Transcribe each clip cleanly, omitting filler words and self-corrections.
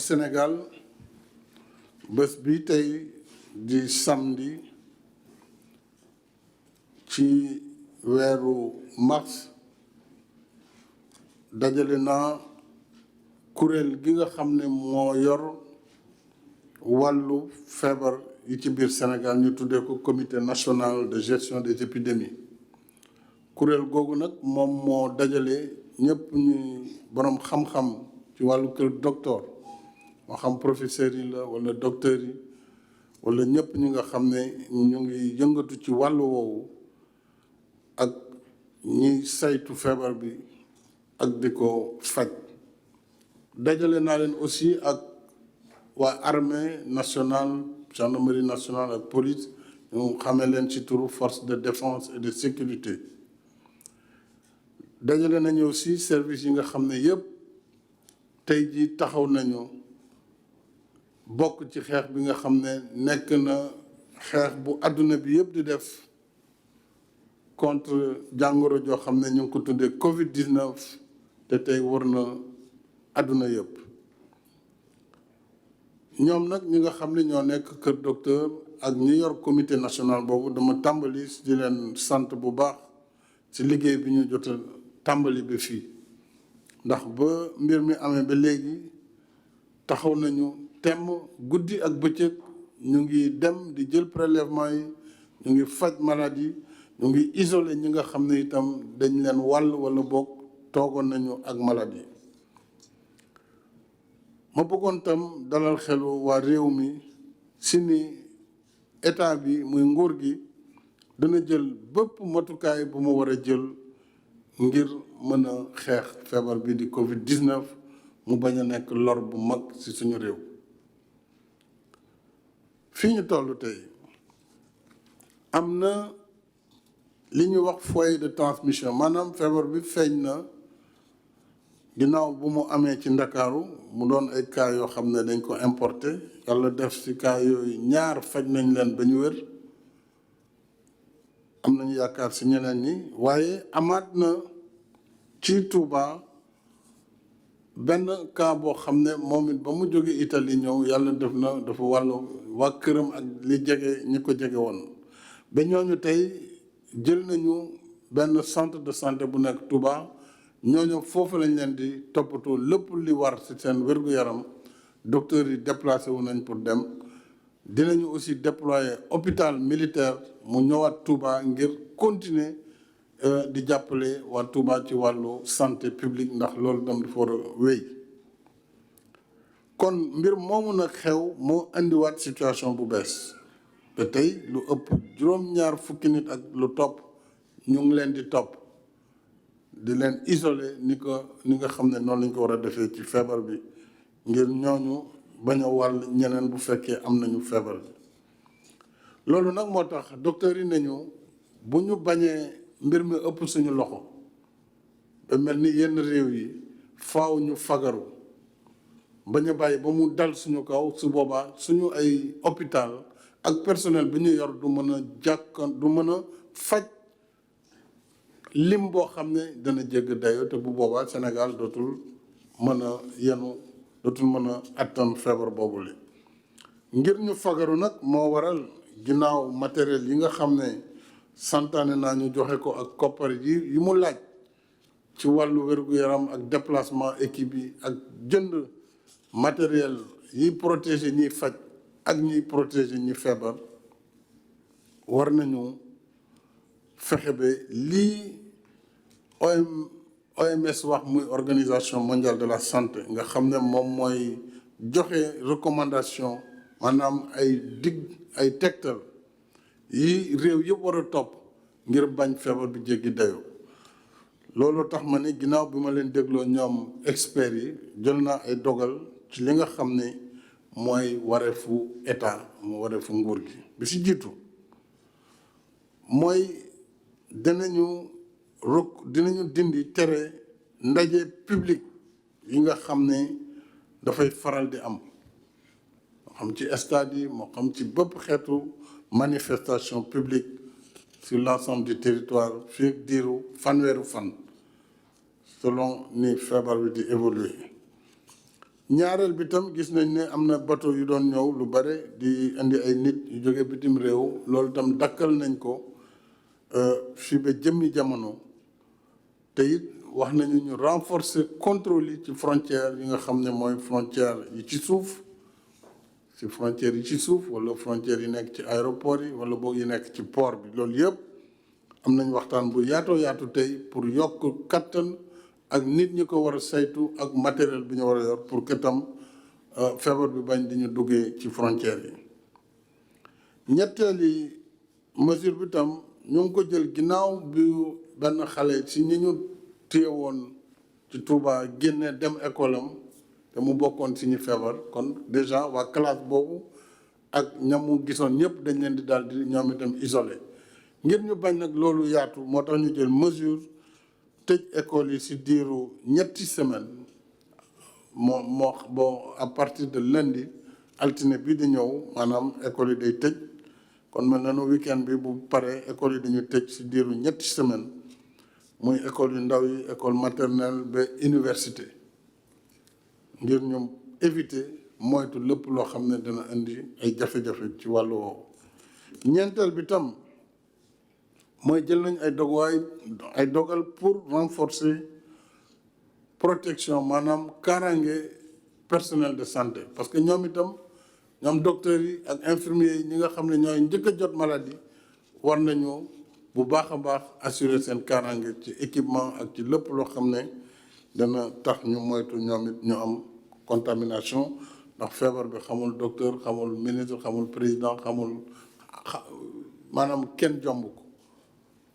Sénégal bés bi tey di samedi ci weeru mars dajale naa kuréel gi nga xam ne moo yor wàllu feebar yi ci biir Sénégal ñu tuddee ko comité national de gestion des épidémies kuréel googu nag moom moo dajale ñëpp ñuy boroom xam-xam ci wàllu kër docteur moo xam professeurs yi la walla docteurs yi walla ñëpp ñi nga xam ne ñu ngi yëngatu ci wàllu woowu ak ñiy saytu feebar bi ak di ko faj dajale naa leen aussi ak waa armée nationale gendarmerie nationale ak police ñu xamee leen ci turu force de défense et de sécurité dajale nañu aussi service yi nga xam ne yëpp tey jii taxaw nañu bokk ci xeex bi nga xam ne nekk na xeex bu àdduna bi yëpp di def contre jàngoro joo xam ne ñu ngi ko tuddee Covid-19 te tey wër na àdduna yëpp ñoom nag ñi nga xam ne ñoo nekk kër docteur ak ñi yor comité national boobu dama tàmbali di leen sant bu baax ci liggéey bi ñu jot a tàmbali ba fii ndax ba mbir mi amee ba léegi taxaw nañu temm guddi ak bëccëg ñu ngi dem di jël prélèvement yi ñu ngi faj maladie ñu ngi isolé ñi nga xam ne itam dañ leen wàll walla boog toogoon nañu ak maladie ma bëggoon tam dalal xelu waa réew mi si ni état bi muy nguur gi dana jël bépp matukaay bu mu war a jël ngir mën a xeex feebar bi di Covid-19 mu bañ a nekk lor bu mag ci suñu réew fii ñu toll tey am na li ñuy wax foyer de transmission maanaam feebar bi feeñ na ginnaaw bu mu amee ci Ndakaaru mu doon ay cas yoo xam ne dañ ko importé yàlla def ci cas yooyu ñaar faj nañ leen ba ñu wér am nañu yaakaar ci ñeneen ñi waaye amaat na ci Touba benn cas boo xam ne moom it ba mu jóge Italie ñëw yàlla def na dafa wàllu waa këram ak li jege ñi ko jege woon ba ñooñu tey jël nañu benn centre de santé bu nekk Touba ñooñu foofu lañ leen di toppatoo lépp li war ci seen wér-gu-yaram docteurs yi déplacé wu nañ pour dem dinañu aussi déployer hôpital militaire mu ñëwaat Touba ngir continuer di jàppale waa Touba ci wàllu santé publique ndax loolu tam dafa war a wéy kon mbir moomu nag xew moo indiwaat situation bu bees te tey lu ëpp juróom-ñaar fukki nit ak lu topp ñu ngi leen di topp di leen isolé ni nga xam ne noonu lañ ko war a defee ci feebar bi ngir ñooñu bañ a wàll ñeneen bu fekkee am nañu feebar bi loolu nag moo tax docteur yi nañu bu ñu bañee mbir mi ëpp suñu loxo ba mel ni yenn réew yi faaw ñu fagaru bañ a bàyyi ba mu dal suñu kaw su boobaa suñu ay hôpital ak personnel bi ñu yor du mën a faj lim boo xam ne dana jégg dayo te bu boobaa Sénégal dootul mën a attan feebar boobu li ngir ñu fagaru nag moo waral ginnaaw matériel yi nga xam ne santaane naa ñu joxe ko ak koppar yi mu laaj ci wàllu wér-gu-yaram ak déplacement équipe yi ak jënd matériel yi protéger ñiy faj ak ñiy protéger ñi feebar war nañu fexe ba lii OMS wax muy organisation mondiale de la santé nga xam ne moom mooy joxe recommandation maanaam ay tegtal yi réew yëpp war a topp ngir bañ feebar bi jéggi dayoo loolu tax ma ne ginnaaw bi ma leen dégloo ñoom experts yi jël naa ay dogal ci li nga xam ne mooy wareefu état mu wareefu nguur gi bi ci jiitu mooy dinañu dindi tere ndaje public yi nga xam ne dafay faral di am moo xam ci stade yi moo xam ci bépp xeetu manifestation publique sur l'ensemble du territoire fii ak diiru fanweeru fan selon ni feebar bi di évoluer ñaareel bi tam gis nañ ne am na bateau yu doon ñëw lu bare di indi ay nit yu jóge bitim réew loolu tam dakkal nañ ko fii ba jëmmi jamono te it wax nañu ñu renforcer contrôle yi ci frontière yi nga xam ne mooy frontière yi ci suuf ci frontière yi ci suuf wala frontière yi nekk ci aéroport yi wala boog yi nekk ci port bi loolu yëpp am nañ waxtaan bu yaatoo yaatu tey pour yokk kattan ak nit ñi ko war a saytu ak matériel bi ñu war a yor pour que tam feebar bi bañ di ñu duggee ci frontière yi ñetteeli mesure bi tam ñu ngi ko jël ginnaaw bi benn xale si ñi ñu téye woon ci Touba génne dem école am te mu bokkoon si ñu feebar kon déjà waa classe boobu ak ñamu gisoon ñëpp dañ leen di daal di ñoom itam isolé ngir ñu bañ nag loolu yaatu moo tax ñu jël mesure tëj école yi si diiru ñetti semaine bon à partir de lundi altine bii di ñëw maanaam école yi day tëj kon mel na nu weekend bi bu paree école yi dañu tëj si diiru ñetti semaine muy école yu ndaw yi école maternelle ba université ngir ñu éviter moytu lépp loo xam ne dina indi ay jafe-jafe ci wàllu woowu ñeenteel bi tam mooy jël nañ ay dogal pour renforcer protection maanaam kaaraange personnel de santé parce que ñoom itam ñoom docteurs yi ak infirmiers yi ñi nga xam ne ñooy njëkk a jot maladie war nañu bu baax a baax assurer seen kaaraange ci équipement ak ci lépp loo xam ne dana tax ñu moytu ñoom it ñu am contamination ndax feebar bi xamul docteur xamul ministre xamul président xamul maanaam kenn jomb ko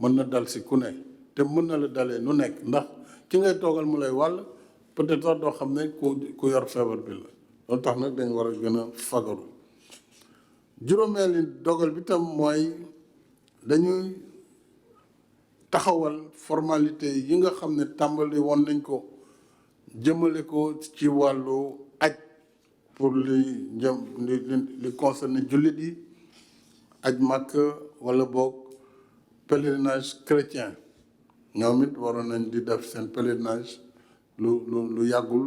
mën na dal si ku ne te mën na la dalee nu nekk ndax ki ngay toogal mu lay wàll peut-être sax doo xam ne ku yor feebar bi la loolu tax nag dañ war a gën a fagaru juróomeeli dogal bi tam mooy dañuy taxawal formalité yi nga xam ne tàmbali woon nañ ko jëmale ko ci wàllu aj pour li concerne jullit yi aj màkk wala boog pèlerinage chrétien ñoom it waroon nañ di def seen pèlerinage lu yàggul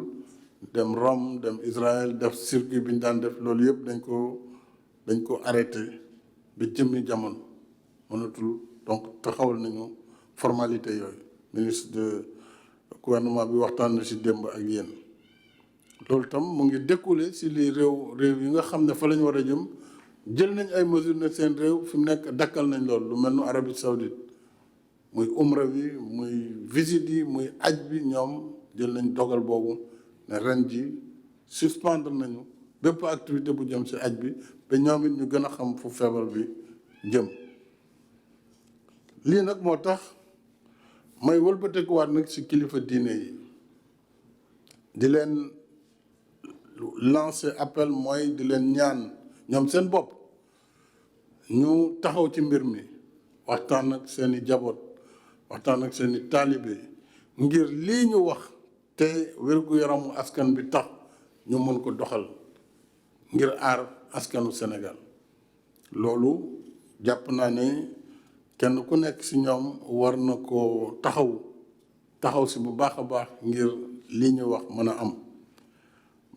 dem Rome dem Israël def circuit bi ñu daan def loolu yëpp dañ ko arrêté ba jëmmi jamono mënatul donc taxawal nañu formalité yooyu ministre de gouvernement bi waxtaan na si démb ak yéen loolu tam mu ngi découlé si li réew yi nga xam ne fa la ñu war a jëm jël nañ ay mesures ne seen réew fi mu nekk dakkal nañ loolu lu mel nu Arabie Saoudite muy umra bi muy visite yi muy aj bi ñoom jël nañ dogal boobu ne ren ji suspendre nañu bépp activité bu jëm si aj bi ba ñoom it ñu gën a xam fu feebar bi jëm lii nag moo tax may wëlbatekuwaat nag si kilifa diine yi di leen lancer appel mooy di leen ñaan ñoom seen bopp ñu taxaw ci mbir mi waxtaan ak seeni jaboot waxtaan ak seeni taalibe ngir lii ñu wax te wér-gu-yaramu askan bi tax ñu mën ko doxal ngir aar askanu Sénégal loolu jàpp naa ne kenn ku nekk ci ñoom war na ko taxaw ci bu baax a baax ngir lii ñu wax mën a am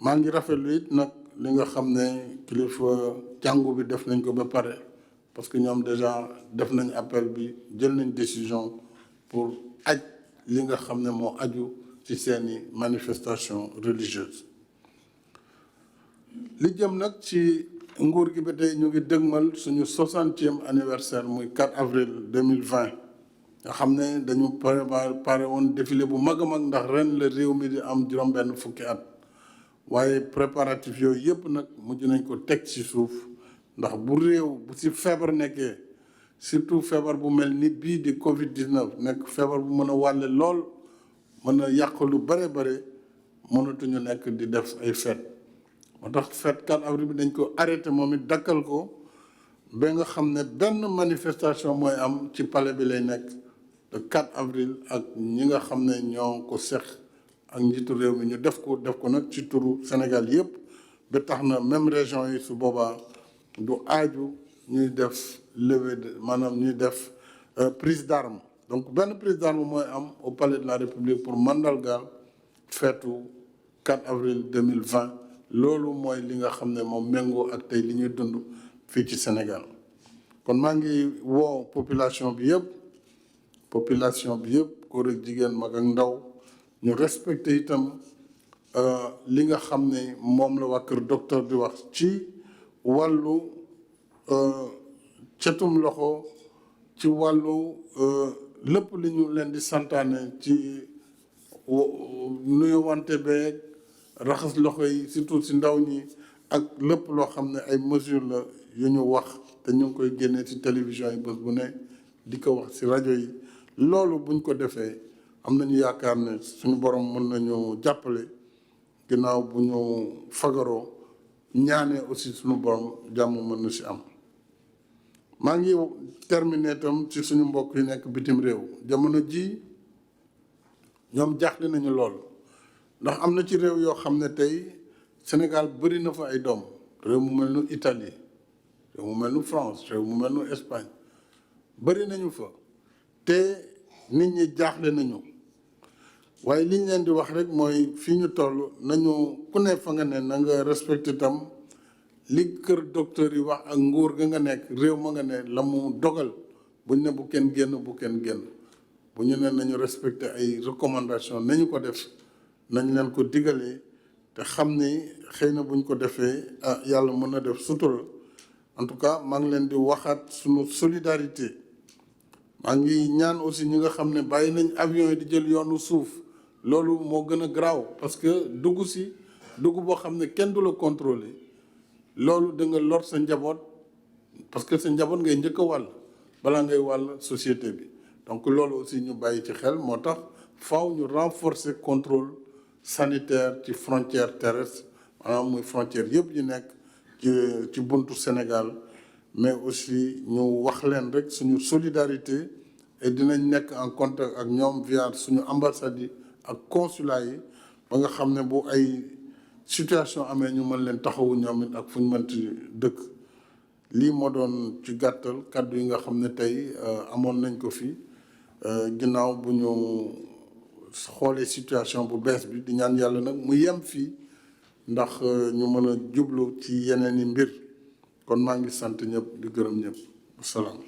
maa ngi rafetlu it nag li nga xam ne kilifa jàngu bi def nañ ko ba pare parce que ñoom déjà def nañ appel bi jël nañ décision pour aj li nga xam ne moo aju ci seeni manifestation religieuse li jëm nag ci nguur gi ba tey ñu ngi dëgmal suñu 60e anniversaire muy 4 avril 2020 nga xam ne dañu pare woon défilé bu mag a mag ndax ren la réew mi di am juróom-benn fukki at waaye préparatif yooyu yëpp nag mujj nañ ko teg ci suuf ndax bu réew bu ci feebar nekkee surtout feebar bu mel ni bii di Covid-19 nekk feebar bu mën a wàlle lool mën a yàq lu bare mënatuñu nekk di def ay fête moo tax fête 4 avril bi dañ ko arrêté moom it dakkal ko ba nga xam ne benn manifestation mooy am ci palais bi lay nekk le 4 avril ak ñi nga xam ne ñoo ko seq ak njiitu réew mi ñu def ko nag ci turu Sénégal yëpp ba tax na même région yi su boobaa du aaju ñuy def levée de maanaam ñuy def prise d'armes donc benn prise d'armes mooy am au palais de la République pour mandargaal feetu 4 avril 2020 loolu mooy li nga xam ne moom méngoo ak tey li ñuy dund fii ci Sénégal kon maa ngi woo population bi yëpp góor ak jigéen mag ak ndaw ñu respecté itam li nga xam ne moom la waa kër docteur di wax ci wàllu cetum loxo ci wàllu lépp li ñu leen di santaane ci nuyu wante beeg raxas loxo yi surtout si ndaw ñi ak lépp loo xam ne ay mesures la yu ñu wax te ñu ngi koy génnee ci télévision yi bés bu ne di ko wax ci rajo yi loolu buñ ko defee am nañu yaakaar ne suñu borom mën nañu jàppale ginnaaw bu ñu fagaroo ñaanee aussi suñu borom jàmm mën na ci am. maa ngi terminé tam ci suñu mbokk yi nekk bitim réew jamono ji ñoom jaaxle nañu lool ndax am na ci réew yoo xam ne tey Sénégal bëri na fa ay doom réew mu mel ni Italie réew mu mel ni France réew mu mel ni Espagne bëri nañu fa te nit ñi jaaxle nañu waaye li ñu leen di wax rek mooy fii ñu toll nañu ku ne fa nga ne na nga respecté tam li kër docteur yi wax ak nguur ga nga nekk réew ma nga ne la mu dogal buñ ne bu kenn génn bu ñu ne nañu respecté ay recommandation nañu ko def nañ leen ko digalee te xam ni xëy na buñ ko defee yàlla mën na def sutura en tout cas maa ngi leen di waxaat suñu solidarité maa ngi ñaan aussi ñi nga xam ne bàyyi nañ avion yi di jël yoonu suuf loolu moo gën a garaaw parce que dugg boo xam ne kenn du la contrôler loolu da nga lor sa njaboot parce que sa njaboot ngay njëkk a wàll balaa ngay wàll société bi donc loolu aussi ñu bàyyi ci xel moo tax faaw ñu renforcer contrôle sanitaire ci frontière terrestre maanaam muy frontière yëpp yi nekk ci buntu Sénégal mais aussi ñu wax leen rek suñu solidarité et dinañ nekk en contact ak ñoom via suñu ambassades yi ak consulat yi ba nga xam ne bu ay situation amee ñu mën leen taxawu ñoom it ak fu ñu mënti dëkk lii moo doon ci gàttal kàddu yi nga xam ne tey amoon nañ ko fi ginnaaw bu ñu xoolee situation bu bees bi di ñaan yàlla nag mu yem fii ndax ñu mën a jublu ci yeneen i mbir kon maa ngi sant ñëpp di gërëm ñëpp wasalaam